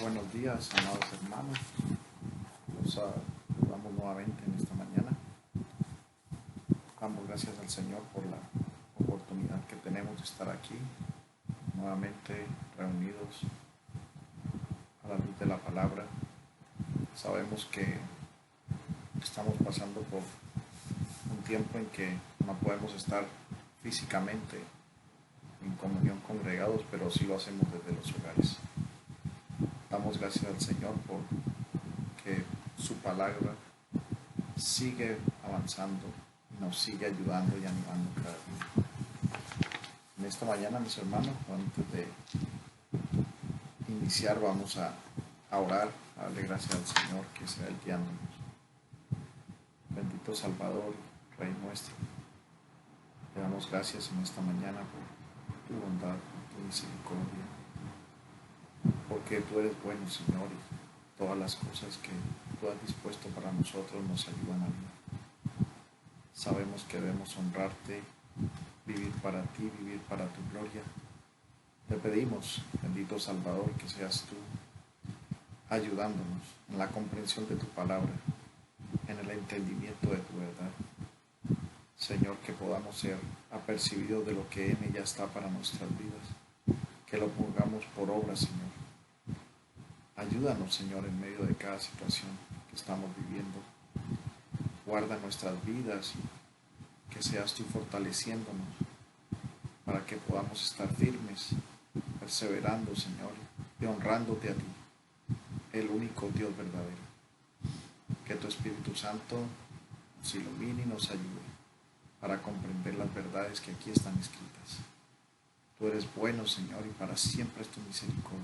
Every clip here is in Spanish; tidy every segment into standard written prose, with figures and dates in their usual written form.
Buenos días, amados hermanos. Los saludamos nuevamente en esta mañana. Damos gracias al Señor por la oportunidad que tenemos de estar aquí, nuevamente reunidos a la luz de la palabra. Sabemos que estamos pasando por un tiempo en que no podemos estar físicamente en comunión congregados, pero sí lo hacemos desde los hogares. Damos gracias al Señor por que su palabra sigue avanzando y nos sigue ayudando y animando cada día. En esta mañana, mis hermanos, antes de iniciar, vamos a orar, a darle gracias al Señor que sea el guiándonos. Bendito Salvador, Rey nuestro, le damos gracias en esta mañana por tu bondad, por tu misericordia, porque tú eres bueno, Señor, y todas las cosas que tú has dispuesto para nosotros nos ayudan a vivir. Sabemos que debemos honrarte, vivir para ti, vivir para tu gloria. Te pedimos, bendito Salvador, que seas tú ayudándonos en la comprensión de tu palabra, en el entendimiento de tu verdad. Señor, que podamos ser apercibidos de lo que en ella está para nuestras vidas, que lo pongamos por obra, Señor. Ayúdanos, Señor, en medio de cada situación que estamos viviendo. Guarda nuestras vidas y que seas tú fortaleciéndonos para que podamos estar firmes, perseverando, Señor, y honrándote a ti, el único Dios verdadero. Que tu Espíritu Santo nos ilumine y nos ayude para comprender las verdades que aquí están escritas. Tú eres bueno, Señor, y para siempre es tu misericordia.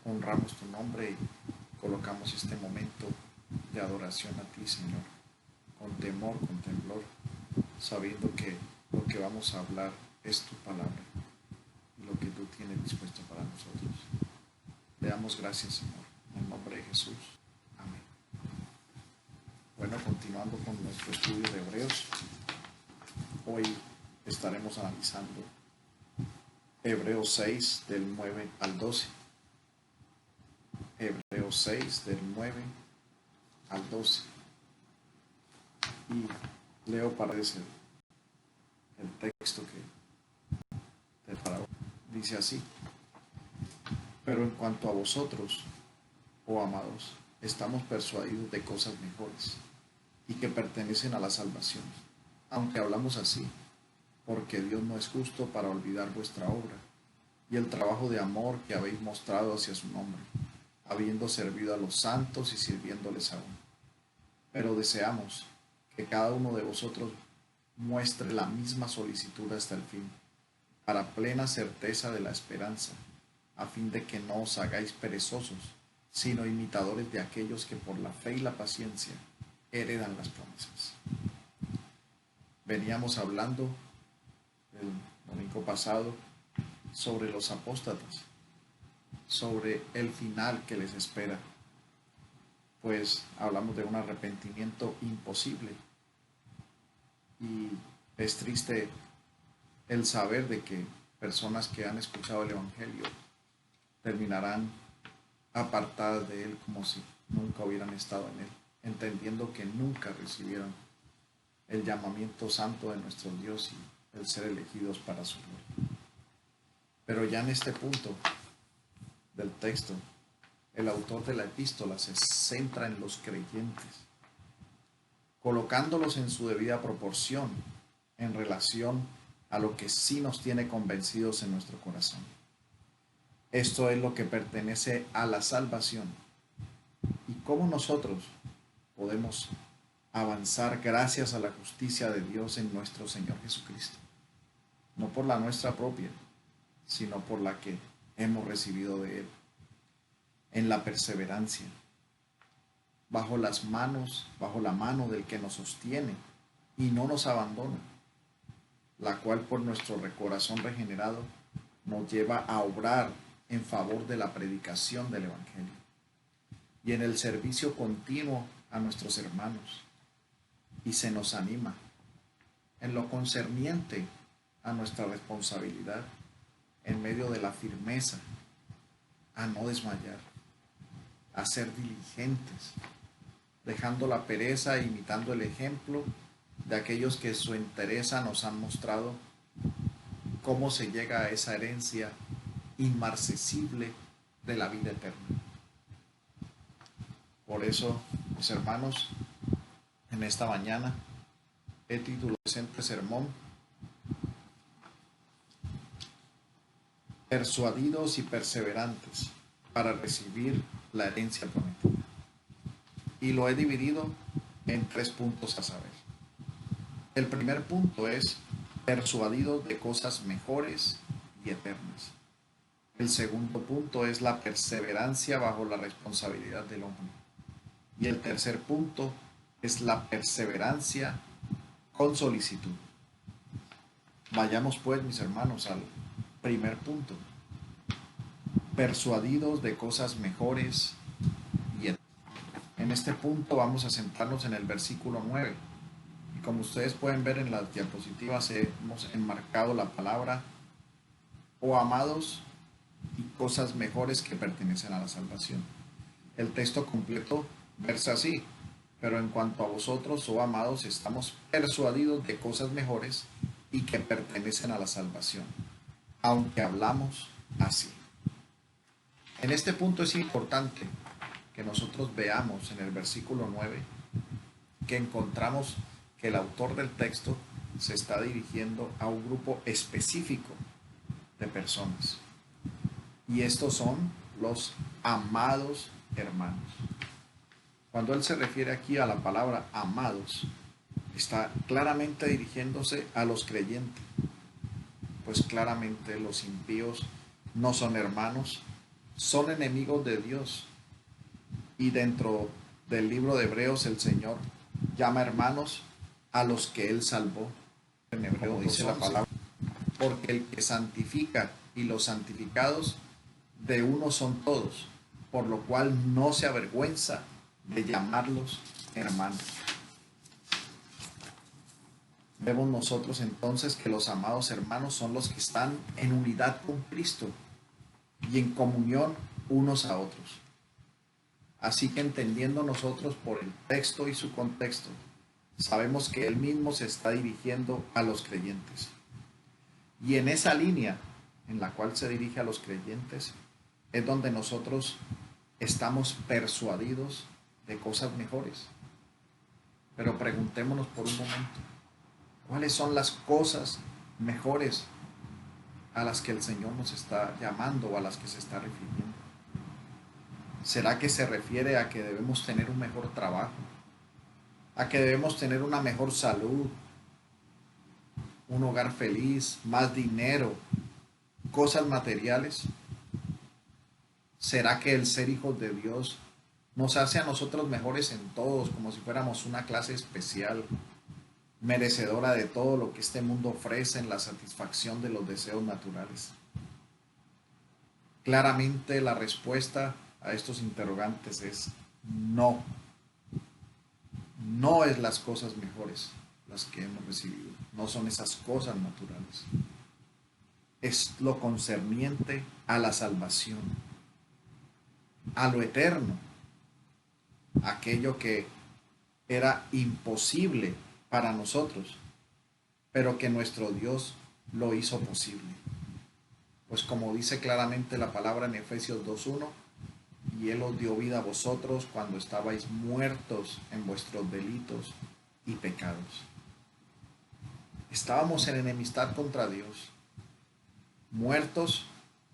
Honramos tu nombre y colocamos este momento de adoración a ti, Señor, con temor, con temblor, sabiendo que lo que vamos a hablar es tu palabra y lo que tú tienes dispuesto para nosotros. Le damos gracias, Señor, en el nombre de Jesús. Amén. Bueno, continuando con nuestro estudio de Hebreos, hoy estaremos analizando Hebreos 6 del 9 al 12. Hebreos 6 del 9 al 12. Y leo para ese el texto que te para. Dice así: pero en cuanto a vosotros, oh amados, estamos persuadidos de cosas mejores y que pertenecen a la salvación, aunque hablamos así, porque Dios no es justo para olvidar vuestra obra y el trabajo de amor que habéis mostrado hacia su nombre, habiendo servido a los santos y sirviéndoles aún. Pero deseamos que cada uno de vosotros muestre la misma solicitud hasta el fin, para plena certeza de la esperanza, a fin de que no os hagáis perezosos, sino imitadores de aquellos que por la fe y la paciencia heredan las promesas. Veníamos hablando el domingo pasado sobre los apóstatas, sobre el final que les espera, pues hablamos de un arrepentimiento imposible y es triste el saber de que personas que han escuchado el Evangelio terminarán apartadas de él como si nunca hubieran estado en él, entendiendo que nunca recibieron el llamamiento santo de nuestro Dios y el ser elegidos para su gloria. Pero ya en este punto del texto, el autor de la epístola se centra en los creyentes, colocándolos en su debida proporción en relación a lo que sí nos tiene convencidos en nuestro corazón. Esto es lo que pertenece a la salvación y cómo nosotros podemos avanzar gracias a la justicia de Dios en nuestro Señor Jesucristo, no por la nuestra propia, sino por la que hemos recibido de Él, en la perseverancia, bajo la mano del que nos sostiene y no nos abandona, la cual por nuestro corazón regenerado nos lleva a obrar en favor de la predicación del Evangelio y en el servicio continuo a nuestros hermanos, y se nos anima en lo concerniente a nuestra responsabilidad en medio de la firmeza a no desmayar, a ser diligentes, dejando la pereza e imitando el ejemplo de aquellos que su entereza nos han mostrado cómo se llega a esa herencia inmarcesible de la vida eterna. Por eso, mis hermanos, en esta mañana he titulado el presente sermón Persuadidos y perseverantes para recibir la herencia prometida. Y lo he dividido en 3 puntos a saber. El primer punto es persuadidos de cosas mejores y eternas. El segundo punto es la perseverancia bajo la responsabilidad del hombre. Y el tercer punto es la perseverancia con solicitud. Vayamos pues, mis hermanos, al primer punto. Persuadidos de cosas mejores y eternas. En este punto vamos a centrarnos en el versículo 9. Y como ustedes pueden ver en las diapositivas, hemos enmarcado la palabra "oh amados" y cosas mejores que pertenecen a la salvación. El texto completo versa así: pero en cuanto a vosotros, oh amados, estamos persuadidos de cosas mejores y que pertenecen a la salvación, aunque hablamos así. En este punto es importante que nosotros veamos en el versículo 9 que encontramos que el autor del texto se está dirigiendo a un grupo específico de personas. Y estos son los amados hermanos. Cuando él se refiere aquí a la palabra amados, está claramente dirigiéndose a los creyentes, pues claramente los impíos no son hermanos, son enemigos de Dios. Y dentro del libro de Hebreos el Señor llama hermanos a los que él salvó. En hebreo dice la palabra: porque el que santifica y los santificados de uno son todos, por lo cual no se avergüenza de llamarlos hermanos. Vemos nosotros entonces que los amados hermanos son los que están en unidad con Cristo y en comunión unos a otros. Así que, entendiendo nosotros por el texto y su contexto, sabemos que él mismo se está dirigiendo a los creyentes. Y en esa línea en la cual se dirige a los creyentes es donde nosotros estamos persuadidos de cosas mejores. Pero preguntémonos por un momento, ¿cuáles son las cosas mejores a las que el Señor nos está llamando o a las que se está refiriendo? ¿Será que se refiere a que debemos tener un mejor trabajo? ¿A que debemos tener una mejor salud? ¿Un hogar feliz? ¿Más dinero? ¿Cosas materiales? ¿Será que el ser hijos de Dios nos hace a nosotros mejores en todos, como si fuéramos una clase especial, merecedora de todo lo que este mundo ofrece en la satisfacción de los deseos naturales? Claramente la respuesta a estos interrogantes es no. No es las cosas mejores las que hemos recibido, no son esas cosas naturales. Es lo concerniente a la salvación, a lo eterno, aquello que era imposible para nosotros, pero que nuestro Dios lo hizo posible. Pues como dice claramente la palabra en Efesios 2:1, y Él os dio vida a vosotros cuando estabais muertos en vuestros delitos y pecados. Estábamos en enemistad contra Dios, muertos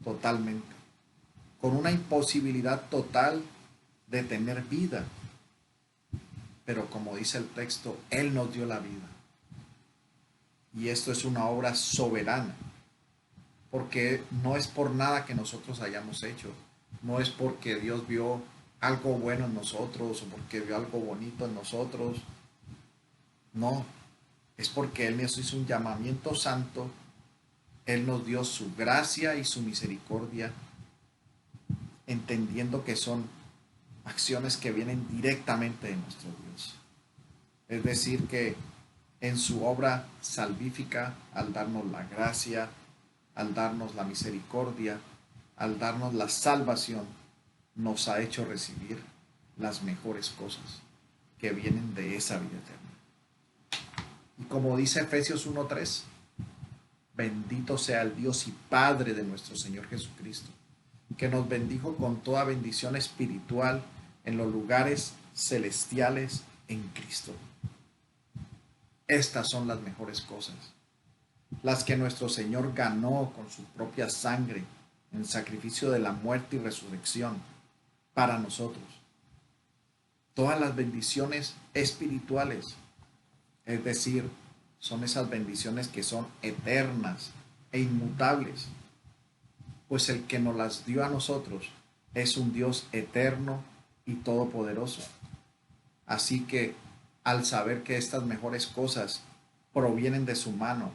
totalmente, con una imposibilidad total de tener vida. Pero como dice el texto, Él nos dio la vida. Y esto es una obra soberana, porque no es por nada que nosotros hayamos hecho. No es porque Dios vio algo bueno en nosotros o porque vio algo bonito en nosotros. No, es porque Él nos hizo un llamamiento santo. Él nos dio su gracia y su misericordia, entendiendo que son acciones que vienen directamente de nuestro Dios. Es decir, que en su obra salvífica, al darnos la gracia, al darnos la misericordia, al darnos la salvación, nos ha hecho recibir las mejores cosas que vienen de esa vida eterna. Y como dice Efesios 1:3, bendito sea el Dios y Padre de nuestro Señor Jesucristo, que nos bendijo con toda bendición espiritual en los lugares celestiales en Cristo. Estas son las mejores cosas, las que nuestro Señor ganó con su propia sangre en sacrificio de la muerte y resurrección para nosotros. Todas las bendiciones espirituales, es decir, son esas bendiciones que son eternas e inmutables, pues el que nos las dio a nosotros es un Dios eterno y todopoderoso. Así que al saber que estas mejores cosas provienen de su mano,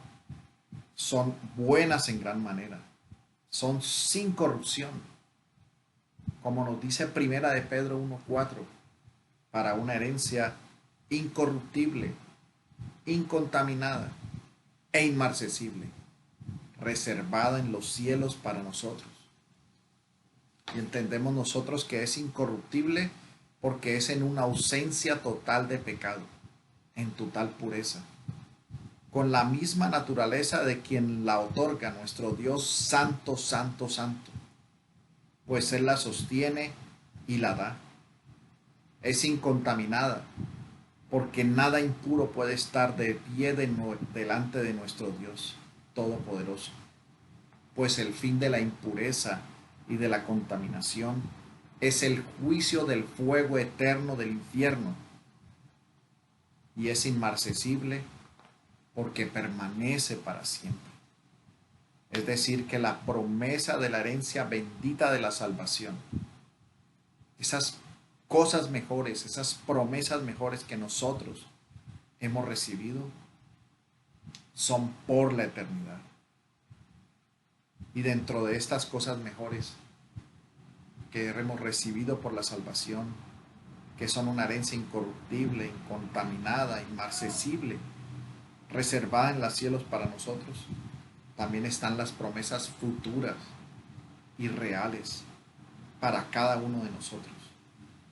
son buenas en gran manera, son sin corrupción, como nos dice Primera de Pedro 1:4, para una herencia incorruptible, incontaminada e inmarcesible, reservada en los cielos para nosotros. Y entendemos nosotros que es incorruptible porque es en una ausencia total de pecado, en total pureza, con la misma naturaleza de quien la otorga, nuestro Dios santo, santo, santo, pues Él la sostiene y la da. Es incontaminada, porque nada impuro puede estar de pie delante de nuestro Dios Todopoderoso, pues el fin de la impureza y de la contaminación es el juicio del fuego eterno del infierno, y es inmarcesible porque permanece para siempre. Es decir, que la promesa de la herencia bendita de la salvación, esas cosas mejores, esas promesas mejores que nosotros hemos recibido, son por la eternidad. Y dentro de estas cosas mejores que hemos recibido por la salvación, que son una herencia incorruptible, incontaminada, inmarcesible, reservada en los cielos para nosotros, también están las promesas futuras y reales para cada uno de nosotros,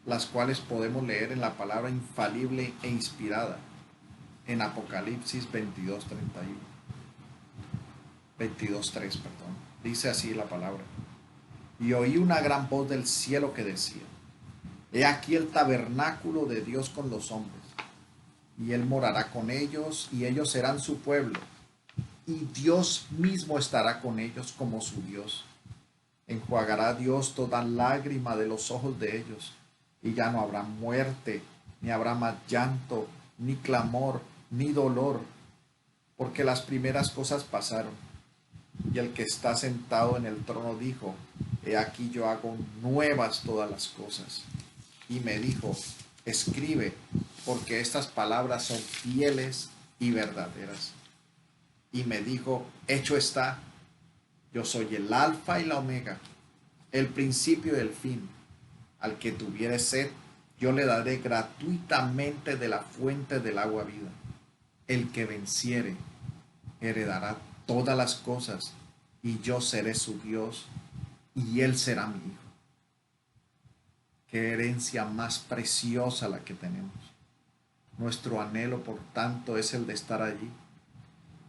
las cuales podemos leer en la palabra infalible e inspirada en Apocalipsis 22:3, dice así la palabra: y oí una gran voz del cielo que decía: he aquí el tabernáculo de Dios con los hombres, y Él morará con ellos, y ellos serán su pueblo, y Dios mismo estará con ellos como su Dios. Enjuagará Dios toda lágrima de los ojos de ellos, y ya no habrá muerte, ni habrá más llanto, ni clamor, ni dolor, porque las primeras cosas pasaron. Y el que está sentado en el trono dijo: he aquí yo hago nuevas todas las cosas. Y me dijo: escribe, porque estas palabras son fieles y verdaderas. Y me dijo: hecho está. Yo soy el alfa y la omega, el principio y el fin. Al que tuviere sed, yo le daré gratuitamente de la fuente del agua viva. El que venciere heredará todas las cosas, y yo seré su Dios, y él será mi hijo. Qué herencia más preciosa la que tenemos. Nuestro anhelo, por tanto, es el de estar allí.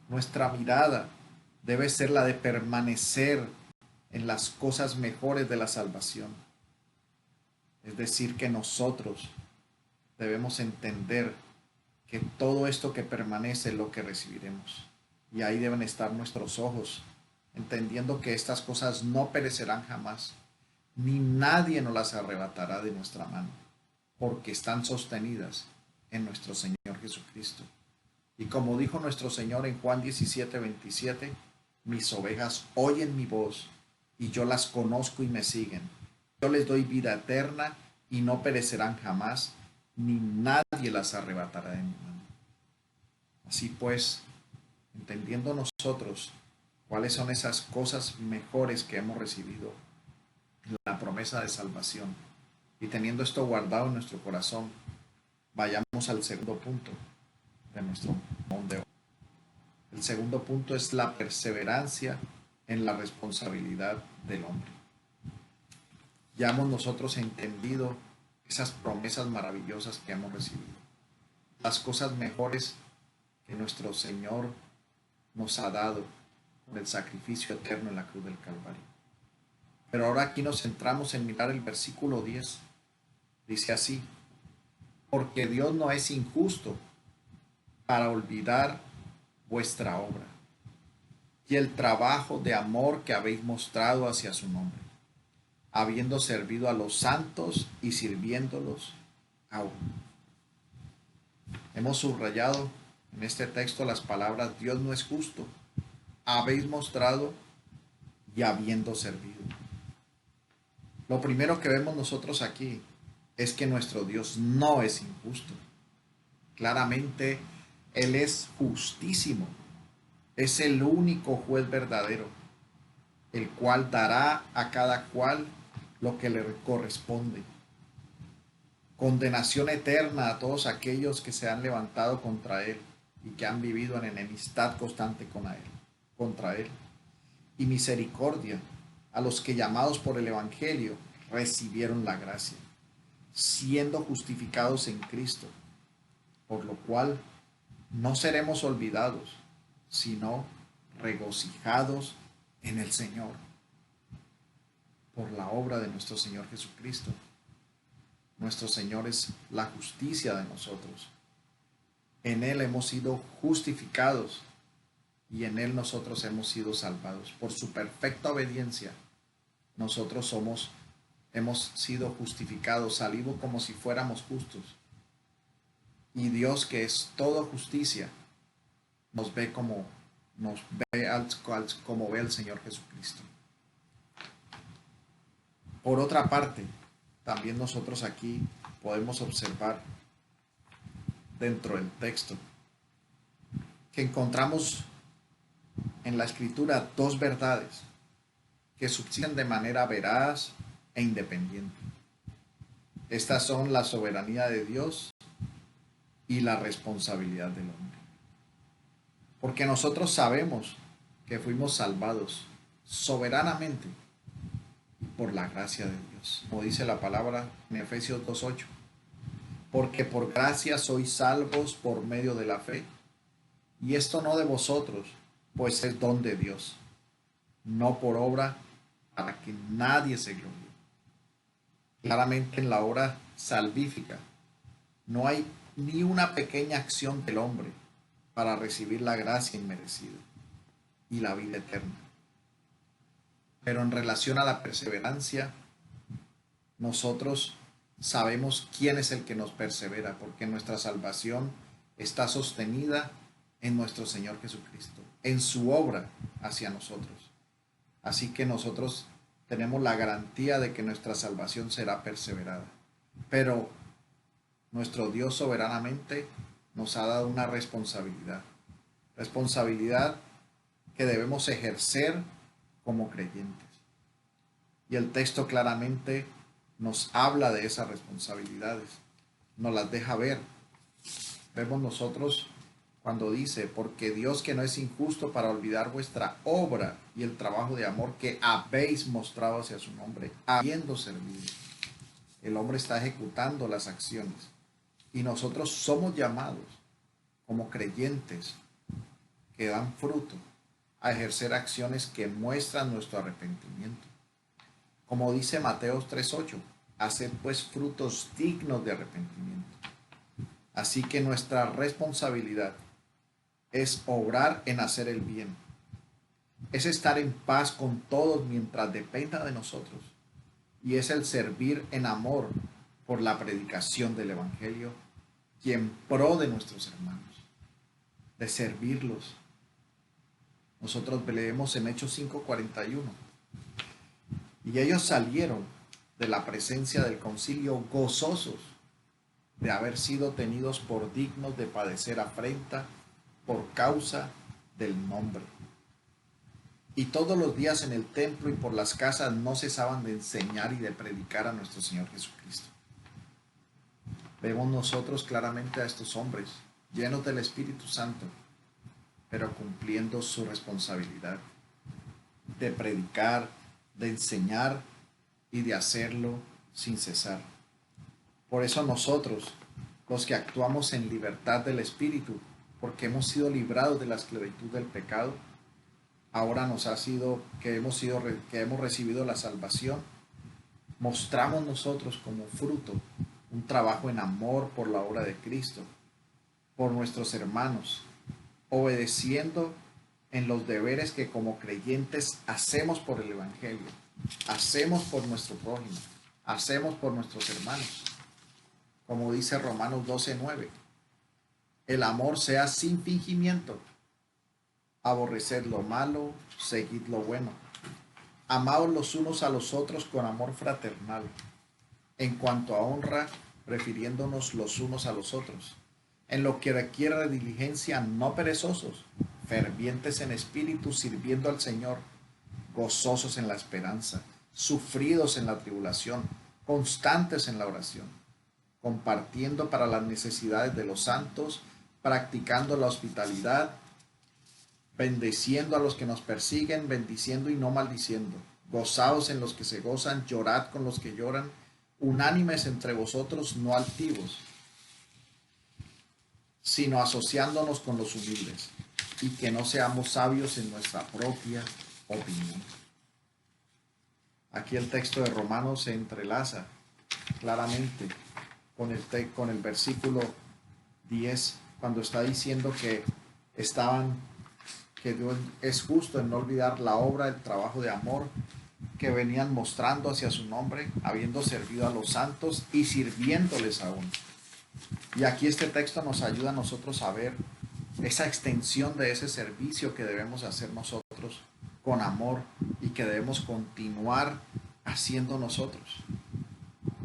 Nuestra mirada debe ser la de permanecer en las cosas mejores de la salvación. Es decir, que nosotros debemos entender que todo esto que permanece es lo que recibiremos. Y ahí deben estar nuestros ojos, entendiendo que estas cosas no perecerán jamás, ni nadie nos las arrebatará de nuestra mano, porque están sostenidas en nuestro Señor Jesucristo. Y como dijo nuestro Señor en Juan 17:27, mis ovejas oyen mi voz, y yo las conozco y me siguen. Yo les doy vida eterna, y no perecerán jamás, ni nadie las arrebatará de mi mano. Así pues, entendiendo nosotros cuáles son esas cosas mejores que hemos recibido, la promesa de salvación, y teniendo esto guardado en nuestro corazón, vayamos al segundo punto de nuestro sermón de hoy. El segundo punto es la perseverancia en la responsabilidad del hombre. ya hemos nosotros entendido esas promesas maravillosas que hemos recibido, las cosas mejores que nuestro Señor nos ha dado con el sacrificio eterno en la cruz del Calvario. Pero ahora aquí nos centramos en mirar el versículo 10. Dice así: porque Dios no es injusto para olvidar vuestra obra y el trabajo de amor que habéis mostrado hacia su nombre, habiendo servido a los santos y sirviéndolos aún. Hemos subrayado en este texto las palabras: Dios no es justo, habéis mostrado y habiendo servido. Lo primero que vemos nosotros aquí es que nuestro Dios no es injusto. Claramente, Él es justísimo. Es el único juez verdadero, el cual dará a cada cual lo que le corresponde. Condenación eterna a todos aquellos que se han levantado contra Él y que han vivido en enemistad constante contra Él. Y misericordia a los que, llamados por el Evangelio, recibieron la gracia, siendo justificados en Cristo, por lo cual no seremos olvidados, sino regocijados en el Señor, por la obra de nuestro Señor Jesucristo. Nuestro Señor es la justicia de nosotros. En Él hemos sido justificados y en Él nosotros hemos sido salvados. Por su perfecta obediencia, nosotros hemos sido justificados, salimos como si fuéramos justos. Y Dios, que es toda justicia, nos ve como ve el Señor Jesucristo. Por otra parte, también nosotros aquí podemos observar dentro del texto que encontramos en la Escritura dos verdades que subsisten de manera veraz e independiente. Estas son la soberanía de Dios y la responsabilidad del hombre. Porque nosotros sabemos que fuimos salvados soberanamente por la gracia de Dios. Como dice la palabra en Efesios 2:8. Porque por gracia sois salvos por medio de la fe. Y esto no de vosotros, pues es don de Dios, no por obra, para que nadie se gloríe. Claramente en la obra salvífica no hay ni una pequeña acción del hombre para recibir la gracia inmerecida y la vida eterna. Pero en relación a la perseverancia, nosotros sabemos quién es el que nos persevera, porque nuestra salvación está sostenida en nuestro Señor Jesucristo, en su obra hacia nosotros. Así que nosotros tenemos la garantía de que nuestra salvación será perseverada. Pero nuestro Dios soberanamente nos ha dado una responsabilidad que debemos ejercer como creyentes. Y el texto claramente nos habla de esas responsabilidades, nos las deja ver. Vemos nosotros cuando dice: porque Dios, que no es injusto para olvidar vuestra obra y el trabajo de amor que habéis mostrado hacia su nombre, habiendo servido. El hombre está ejecutando las acciones y nosotros somos llamados como creyentes que dan fruto a ejercer acciones que muestran nuestro arrepentimiento. Como dice Mateo 3:8, haced pues frutos dignos de arrepentimiento. Así que nuestra responsabilidad es obrar en hacer el bien, es estar en paz con todos mientras dependa de nosotros, y es el servir en amor por la predicación del Evangelio y en pro de nuestros hermanos, de servirlos. Nosotros leemos en Hechos 5:41: y ellos salieron de la presencia del concilio gozosos de haber sido tenidos por dignos de padecer afrenta por causa del nombre. Y todos los días en el templo y por las casas no cesaban de enseñar y de predicar a nuestro Señor Jesucristo. Vemos nosotros claramente a estos hombres llenos del Espíritu Santo, pero cumpliendo su responsabilidad de predicar, de enseñar y de hacerlo sin cesar. Por eso nosotros, los que actuamos en libertad del Espíritu, porque hemos sido librados de la esclavitud del pecado, ahora nos ha sido que hemos recibido la salvación, mostramos nosotros como fruto un trabajo en amor por la obra de Cristo, por nuestros hermanos, obedeciendo en los deberes que como creyentes hacemos por el Evangelio, hacemos por nuestro prójimo, hacemos por nuestros hermanos. Como dice Romanos 12:9, el amor sea sin fingimiento, aborreced lo malo, seguid lo bueno, amaos los unos a los otros con amor fraternal, en cuanto a honra, refiriéndonos los unos a los otros, en lo que requiere de diligencia, no perezosos, fervientes en espíritu, sirviendo al Señor, gozosos en la esperanza, sufridos en la tribulación, constantes en la oración, compartiendo para las necesidades de los santos, practicando la hospitalidad, bendiciendo a los que nos persiguen, bendiciendo y no maldiciendo, gozaos en los que se gozan, llorad con los que lloran, unánimes entre vosotros, no altivos, sino asociándonos con los humildes, y que no seamos sabios en nuestra propia opinión. Aquí el texto de Romanos se entrelaza claramente con el versículo 10, cuando está diciendo que Dios es justo en no olvidar la obra, el trabajo de amor que venían mostrando hacia su nombre, habiendo servido a los santos y sirviéndoles aún. Y aquí este texto nos ayuda a nosotros a ver esa extensión de ese servicio que debemos hacer nosotros con amor y que debemos continuar haciendo nosotros.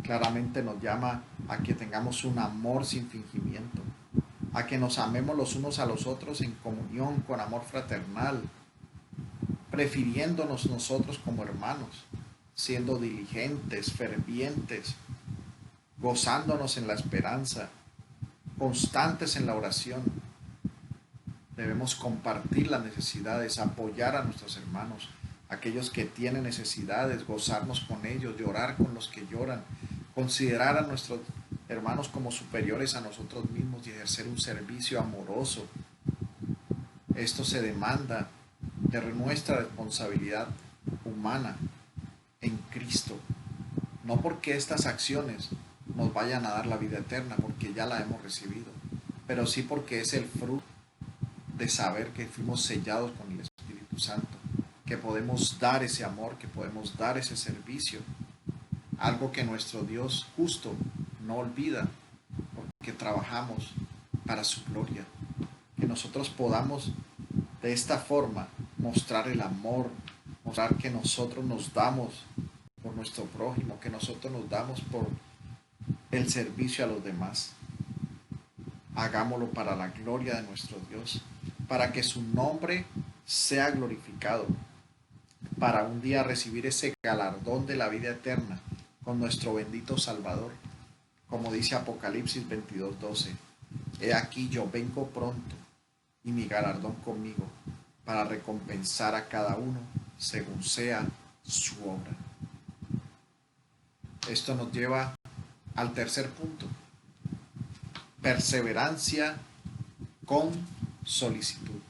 Claramente nos llama a que tengamos un amor sin fingimiento, a que nos amemos los unos a los otros en comunión, con amor fraternal, prefiriéndonos nosotros como hermanos, siendo diligentes, fervientes, gozándonos en la esperanza, constantes en la oración. Debemos compartir las necesidades, apoyar a nuestros hermanos, aquellos que tienen necesidades, gozarnos con ellos, llorar con los que lloran, considerar a nuestros hermanos como superiores a nosotros mismos y ejercer un servicio amoroso. Esto se demanda de nuestra responsabilidad humana en Cristo. No porque estas acciones nos vayan a dar la vida eterna, porque ya la hemos recibido, pero sí porque es el fruto de saber que fuimos sellados con el Espíritu Santo, que podemos dar ese amor, que podemos dar ese servicio, algo que nuestro Dios justo no olvida, porque trabajamos para su gloria. Que nosotros podamos de esta forma mostrar el amor, mostrar que nosotros nos damos por nuestro prójimo, que nosotros nos damos por el servicio a los demás. Hagámoslo para la gloria de nuestro Dios, para que su nombre sea glorificado, para un día recibir ese galardón de la vida eterna con nuestro bendito Salvador, como dice Apocalipsis 22:12. He aquí yo vengo pronto, y mi galardón conmigo, para recompensar a cada uno según sea su obra. Esto nos lleva al tercer punto: perseverancia con solicitud.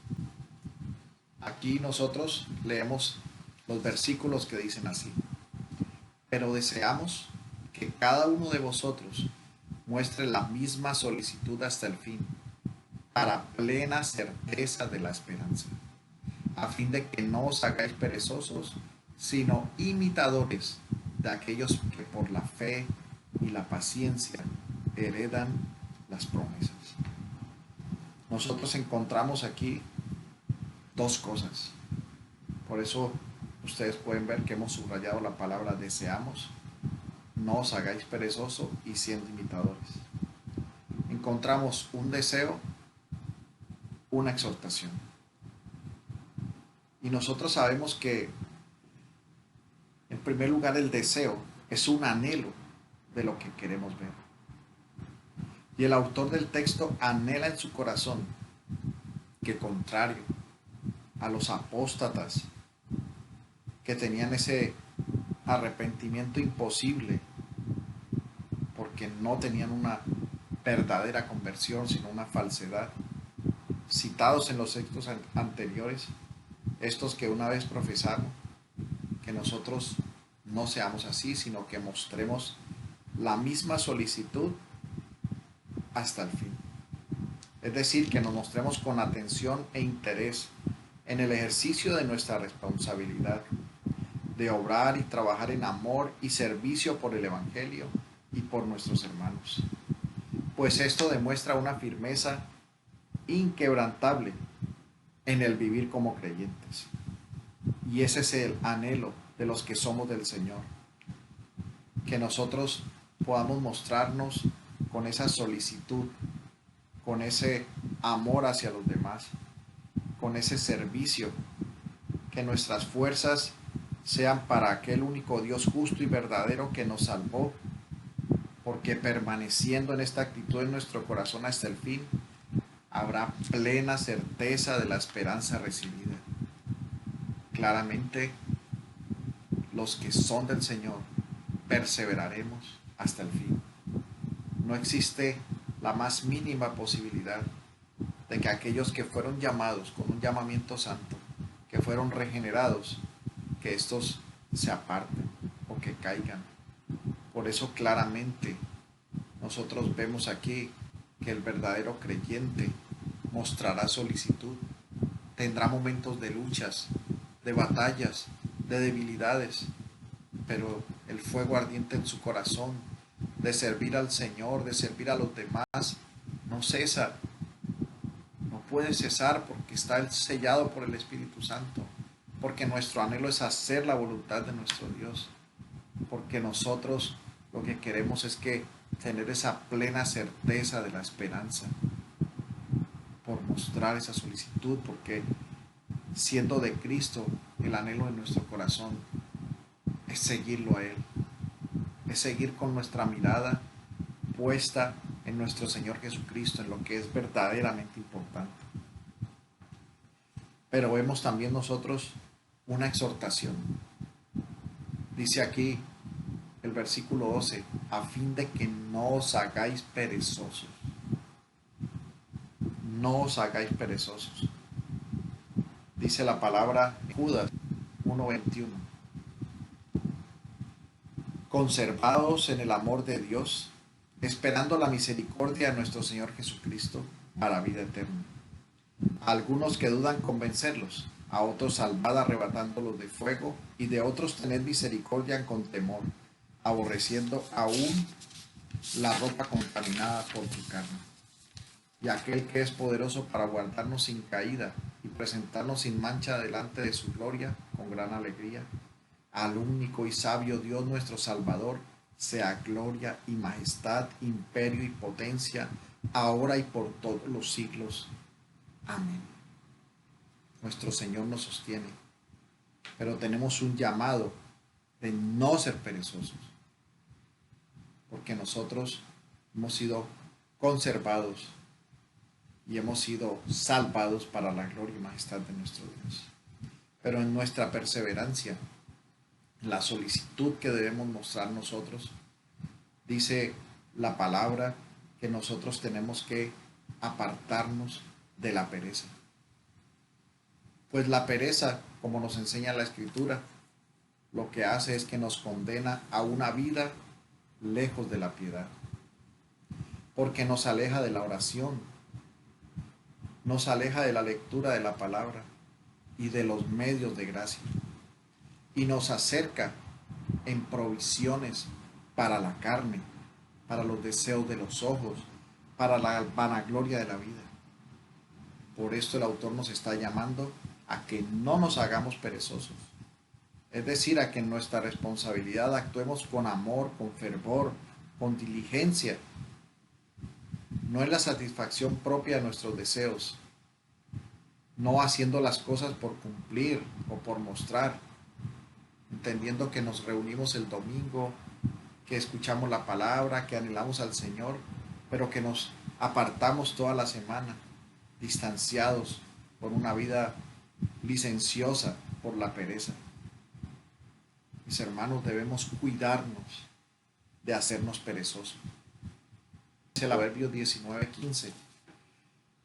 Aquí nosotros leemos los versículos que dicen así: pero deseamos que cada uno de vosotros muestre la misma solicitud hasta el fin, para plena certeza de la esperanza, a fin de que no os hagáis perezosos, sino imitadores de aquellos que por la fe y la paciencia heredan las promesas. Nosotros encontramos aquí dos cosas. Por eso ustedes pueden ver que hemos subrayado la palabra deseamos, no os hagáis perezosos y siendo imitadores. Encontramos un deseo, una exhortación. Y nosotros sabemos que, en primer lugar, el deseo es un anhelo de lo que queremos ver. Y el autor del texto anhela en su corazón que, contrario a los apóstatas que tenían ese arrepentimiento imposible, porque no tenían una verdadera conversión, sino una falsedad, citados en los textos anteriores, estos que una vez profesaron, que nosotros no seamos así, sino que mostremos la misma solicitud hasta el fin. Es decir, que nos mostremos con atención e interés en el ejercicio de nuestra responsabilidad, de obrar y trabajar en amor y servicio por el Evangelio y por nuestros hermanos. Pues esto demuestra una firmeza inquebrantable en el vivir como creyentes. Y ese es el anhelo de los que somos del Señor, que nosotros podamos mostrarnos con esa solicitud, con ese amor hacia los demás, con ese servicio, que nuestras fuerzas sean para aquel único Dios justo y verdadero que nos salvó, porque permaneciendo en esta actitud en nuestro corazón hasta el fin, habrá plena certeza de la esperanza recibida. Claramente, los que son del Señor perseveraremos hasta el fin. No existe la más mínima posibilidad de que aquellos que fueron llamados con un llamamiento santo, que fueron regenerados, que estos se aparten o que caigan. Por eso claramente nosotros vemos aquí que el verdadero creyente mostrará solicitud, tendrá momentos de luchas, de batallas, de debilidades, pero el fuego ardiente en su corazón de servir al Señor, de servir a los demás, no cesa, no puede cesar, porque está sellado por el Espíritu Santo, porque nuestro anhelo es hacer la voluntad de nuestro Dios, porque nosotros lo que queremos es que tener esa plena certeza de la esperanza, por mostrar esa solicitud, porque siendo de Cristo, el anhelo de nuestro corazón es seguirlo a Él, es seguir con nuestra mirada puesta en nuestro Señor Jesucristo, en lo que es verdaderamente importante. Pero vemos también nosotros una exhortación. Dice aquí el versículo 12, a fin de que no os hagáis perezosos. No os hagáis perezosos. Dice la palabra Judas 1:21. Conservados en el amor de Dios, esperando la misericordia de nuestro Señor Jesucristo para vida eterna. A algunos que dudan convencerlos, a otros salvad arrebatándolos de fuego, y de otros tened misericordia con temor, aborreciendo aún la ropa contaminada por tu carne. Y aquel que es poderoso para guardarnos sin caída y presentarnos sin mancha delante de su gloria con gran alegría, al único y sabio Dios nuestro Salvador, sea gloria y majestad, imperio y potencia, ahora y por todos los siglos. Amén. Nuestro Señor nos sostiene, pero tenemos un llamado de no ser perezosos, porque nosotros hemos sido conservados y hemos sido salvados para la gloria y majestad de nuestro Dios. Pero en nuestra perseverancia, la solicitud que debemos mostrar nosotros, dice la palabra que nosotros tenemos que apartarnos de la pereza. Pues la pereza, como nos enseña la Escritura, lo que hace es que nos condena a una vida lejos de la piedad, porque nos aleja de la oración, nos aleja de la lectura de la palabra y de los medios de gracia, y nos acerca en provisiones para la carne, para los deseos de los ojos, para la vanagloria de la vida. Por esto el autor nos está llamando a que no nos hagamos perezosos, es decir, a que en nuestra responsabilidad actuemos con amor, con fervor, con diligencia, no en la satisfacción propia de nuestros deseos, no haciendo las cosas por cumplir o por mostrar, entendiendo que nos reunimos el domingo, que escuchamos la palabra, que anhelamos al Señor, pero que nos apartamos toda la semana, distanciados por una vida licenciosa por la pereza. Mis hermanos, debemos cuidarnos de hacernos perezosos. Dice el Proverbio 19:15.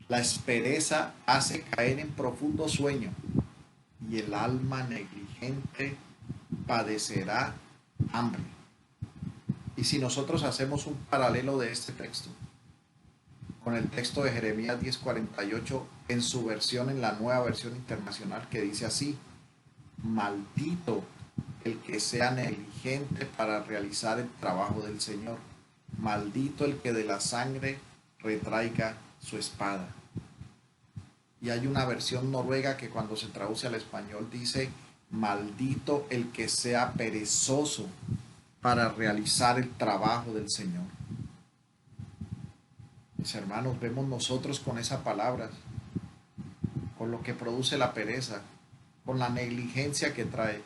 La pereza hace caer en profundo sueño y el alma negligente padecerá hambre. Y si nosotros hacemos un paralelo de este texto con el texto de Jeremías 10:48 en su versión, en la Nueva Versión Internacional, que dice así: maldito el que sea negligente para realizar el trabajo del Señor, maldito el que de la sangre retraiga su espada. Y hay una versión noruega que cuando se traduce al español dice: maldito el que sea perezoso para realizar el trabajo del Señor. Mis hermanos, vemos nosotros con esa palabra, con lo que produce la pereza, con la negligencia que trae,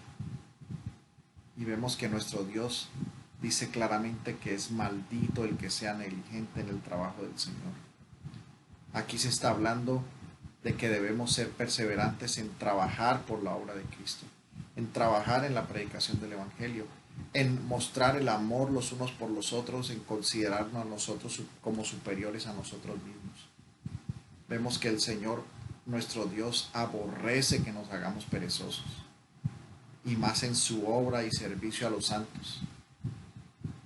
y vemos que nuestro Dios dice claramente que es maldito el que sea negligente en el trabajo del Señor. Aquí se está hablando de que debemos ser perseverantes en trabajar por la obra de Cristo, en trabajar en la predicación del Evangelio, en mostrar el amor los unos por los otros, en considerarnos a nosotros como superiores a nosotros mismos. Vemos que el Señor, nuestro Dios, aborrece que nos hagamos perezosos, y más en su obra y servicio a los santos.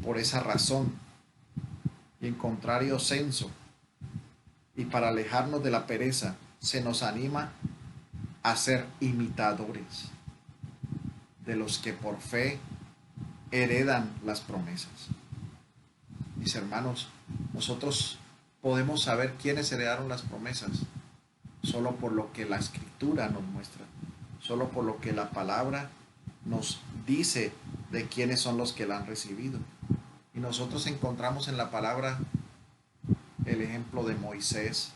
Por esa razón, y en contrario senso, y para alejarnos de la pereza, se nos anima a ser imitadores de los que por fe heredan las promesas. Mis hermanos, nosotros podemos saber quiénes heredaron las promesas solo por lo que la Escritura nos muestra, solo por lo que la palabra nos dice de quiénes son los que la han recibido. Y nosotros encontramos en la palabra el ejemplo de Moisés,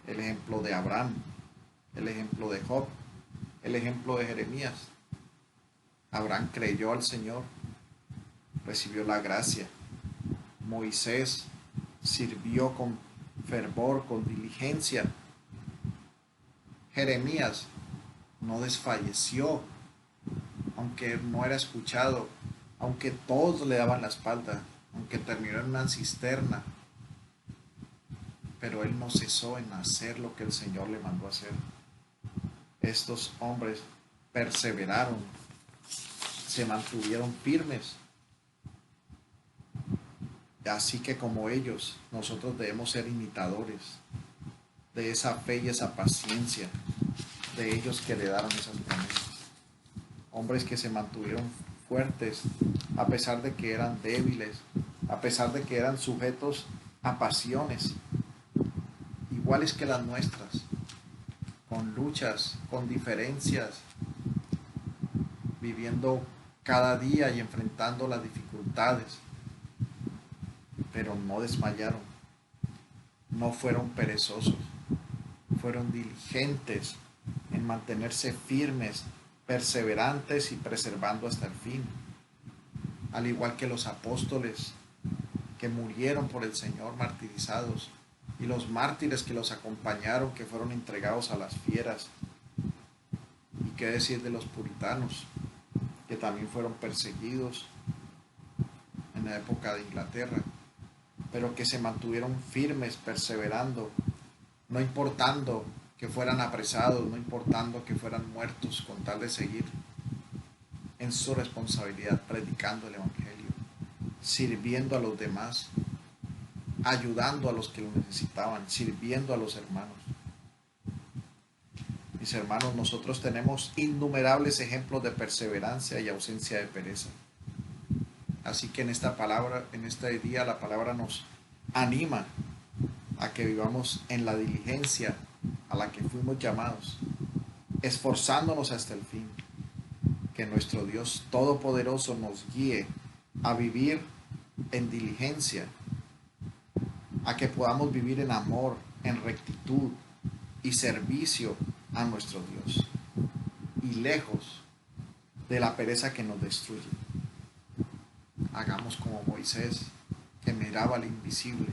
el ejemplo de Abraham, el ejemplo de Job, el ejemplo de Jeremías. Abraham creyó al Señor, recibió la gracia. Moisés sirvió con fervor, con diligencia. Jeremías no desfalleció, aunque no era escuchado, aunque todos le daban la espalda, aunque terminó en una cisterna, pero él no cesó en hacer lo que el Señor le mandó hacer. Estos hombres perseveraron, se mantuvieron firmes. Así que como ellos, nosotros debemos ser imitadores de esa fe y esa paciencia de ellos que le heredaron esas promesas. Hombres que se mantuvieron fuertes a pesar de que eran débiles, a pesar de que eran sujetos a pasiones iguales que las nuestras, con luchas, con diferencias, viviendo cada día y enfrentando las dificultades, pero no desmayaron, no fueron perezosos, fueron diligentes en mantenerse firmes, perseverantes y preservando hasta el fin, al igual que los apóstoles que murieron por el Señor martirizados, y los mártires que los acompañaron, que fueron entregados a las fieras. Y qué decir de los puritanos, que también fueron perseguidos en la época de Inglaterra, pero que se mantuvieron firmes, perseverando, no importando que fueran apresados, no importando que fueran muertos, con tal de seguir en su responsabilidad, predicando el Evangelio, sirviendo a los demás, ayudando a los que lo necesitaban, sirviendo a los hermanos. Mis hermanos, nosotros tenemos innumerables ejemplos de perseverancia y ausencia de pereza. Así que en esta palabra, en este día, la palabra nos anima a que vivamos en la diligencia a la que fuimos llamados, esforzándonos hasta el fin. Que nuestro Dios Todopoderoso nos guíe a vivir en diligencia, a que podamos vivir en amor, en rectitud y servicio a nuestro Dios, y lejos de la pereza que nos destruye. Hagamos como Moisés, que miraba al invisible,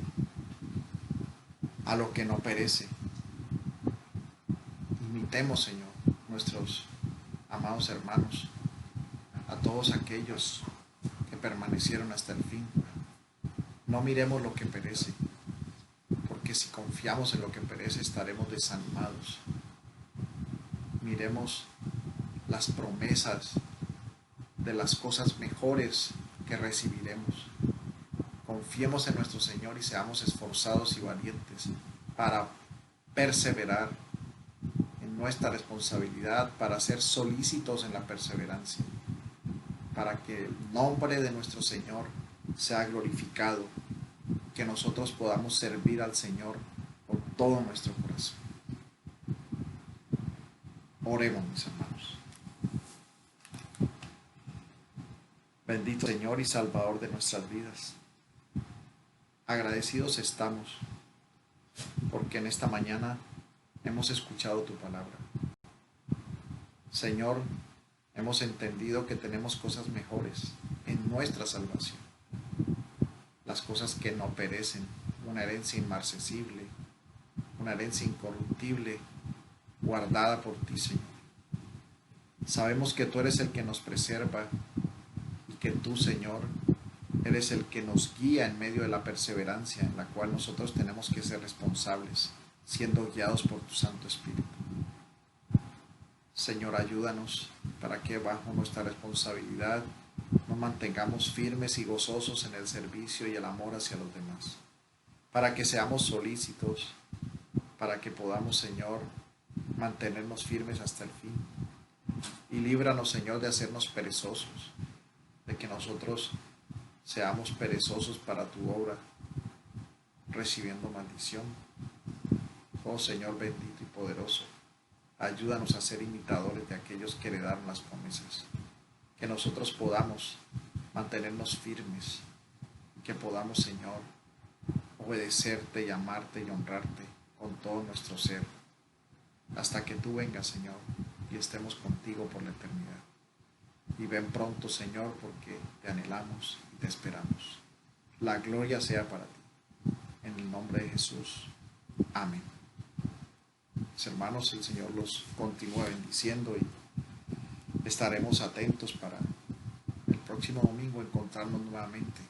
a lo que no perece. Imitemos, Señor, nuestros amados hermanos, a todos aquellos que permanecieron hasta el fin. No miremos lo que perece, porque si confiamos en lo que perece estaremos desanimados. Miremos las promesas de las cosas mejores que recibiremos. Confiemos en nuestro Señor y seamos esforzados y valientes para perseverar en nuestra responsabilidad, para ser solícitos en la perseverancia, para que el nombre de nuestro Señor sea glorificado, que nosotros podamos servir al Señor con todo nuestro corazón. Oremos, mis hermanos. Bendito Señor y Salvador de nuestras vidas. Agradecidos estamos porque en esta mañana hemos escuchado tu palabra. Señor, hemos entendido que tenemos cosas mejores en nuestra salvación. Las cosas que no perecen, una herencia inmarcesible, una herencia incorruptible, guardada por ti, Señor. Sabemos que tú eres el que nos preserva y que tú, Señor, eres el que nos guía en medio de la perseverancia en la cual nosotros tenemos que ser responsables, siendo guiados por tu Santo Espíritu. Señor, ayúdanos para que bajo nuestra responsabilidad nos mantengamos firmes y gozosos en el servicio y el amor hacia los demás, para que seamos solícitos, para que podamos, Señor, mantenernos firmes hasta el fin. Y líbranos, Señor, de hacernos perezosos, de que nosotros seamos perezosos para tu obra, recibiendo maldición. Oh Señor bendito y poderoso, ayúdanos a ser imitadores de aquellos que heredaron las promesas, que nosotros podamos mantenernos firmes, que podamos, Señor, obedecerte y amarte y honrarte con todo nuestro ser, hasta que tú vengas, Señor, y estemos contigo por la eternidad. Y ven pronto, Señor, porque te anhelamos y te esperamos. La gloria sea para ti. En el nombre de Jesús. Amén. Mis hermanos, el Señor los continúa bendiciendo y estaremos atentos para el próximo domingo encontrarnos nuevamente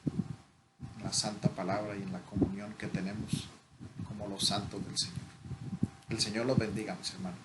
en la Santa Palabra y en la comunión que tenemos como los santos del Señor. El Señor los bendiga, mis hermanos.